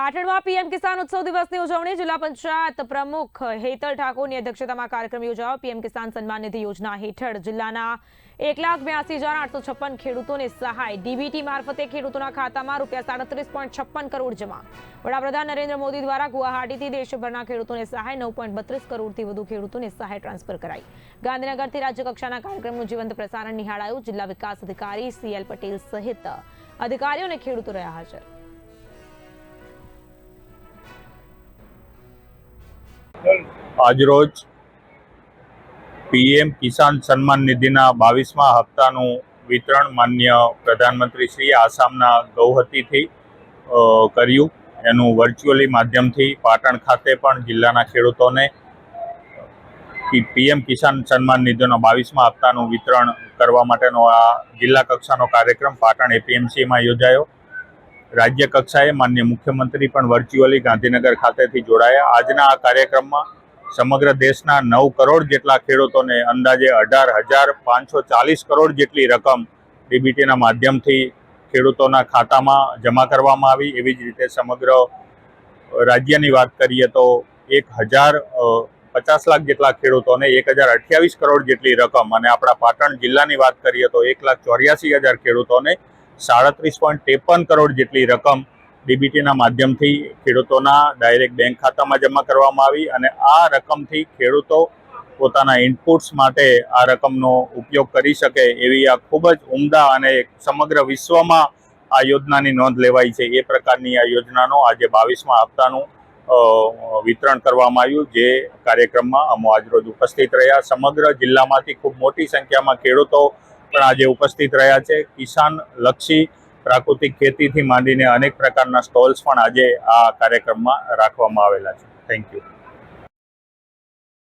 પાટણમાં પીએમ કિસાન ઉત્સવ દિવસની ઉજવણી જિલ્લા પંચાયત પ્રમુખ હેતલ ઠાકોરની અધ્યક્ષતામાં કાર્યક્રમ યોજાયો। પીએમ કિસાન સન્માન નિધિ યોજના હેઠળ જિલ્લાના 1,82,856 ખેડૂતોને સહાય। ડીબીટી મારફતે ખેડૂતોના ખાતામાં ₹37.56 કરોડ જમા। વડાપ્રધાન નરેન્દ્ર મોદી દ્વારા ગુવાહાટીથી દેશભરના ખેડૂતોને સહાય। 9.32 કરોડથી વધુ ખેડૂતોને સહાય ટ્રાન્સફર કરાઈ। ગાંધીનગરથી રાજ્યકક્ષાના કાર્યક્રમનું જીવંત પ્રસારણ નિહાળાયું। જિલ્લા વિકાસ અધિકારી CL પટેલ સહિત અધિકારીઓ અને ખેડૂતો રહ્યા હાજર। આજરોજ પીએમ કિસાન સન્માન નિધિના 22મા હપ્તાનું વિતરણ માન્ય પ્રધાનમંત્રી શ્રી આસામના ગૌહતીથી કર્યું। એનું વર્ચ્યુઅલી માધ્યમથી પાટણ ખાતે પણ જિલ્લાના ખેડૂતોને પીએમ કિસાન સન્માન નિધિના 22મા હપ્તાનું વિતરણ કરવા માટેનો આ જિલ્લા કક્ષાનો કાર્યક્રમ પાટણ APMCમાં યોજાયો। રાજ્ય કક્ષાએ માન્ય મુખ્યમંત્રી પણ વર્ચ્યુઅલી ગાંધીનગર ખાતેથી જોડાયા। આજના આ કાર્યક્રમમાં સમગ્ર દેશના 9 કરોડ જેટલા ખેડૂતોને અંદાજે 18,540 કરોડ જેટલી રકમ ડીબીટીના માધ્યમથી ખેડૂતોના ખાતામાં જમા કરવામાં આવી। એવી જ રીતે સમગ્ર રાજ્યની વાત કરીએ તો 1,050 લાખ જેટલા ખેડૂતોને 1,028 કરોડ જેટલી રકમ અને આપણા પાટણ જિલ્લાની વાત કરીએ તો 1,84,000 ખેડૂતોને 37.53 કરોડ જેટલી રકમ ડીબીટીના માધ્યમથી ખેડૂતોના ડાયરેક્ટ બેંક ખાતામાં જમા કરવામાં આવી અને આ રકમથી ખેડૂતો પોતાના ઇનપુટ્સ માટે આ રકમનો ઉપયોગ કરી શકે એવી આ ખૂબ જ ઉમદા અને સમગ્ર વિશ્વમાં આ યોજનાની નોંધ લેવાઈ છે। એ પ્રકારની આ યોજનાનો આજે 22મા હપ્તાનું વિતરણ કરવામાં આવ્યું। જે કાર્યક્રમમાં અમો આજરોજ ઉપસ્થિત રહ્યા। સમગ્ર જિલ્લામાંથી ખૂબ મોટી સંખ્યામાં ખેડૂતો પણ આજે ઉપસ્થિત રહ્યા છે। કિસાન લક્ષી પ્રાકૃતિક ખેતીથી માંડીને અનેક પ્રકારના સ્ટોલ્સ પણ આજે આ કાર્યક્રમમાં રાખવામાં આવેલા છે। Thank you.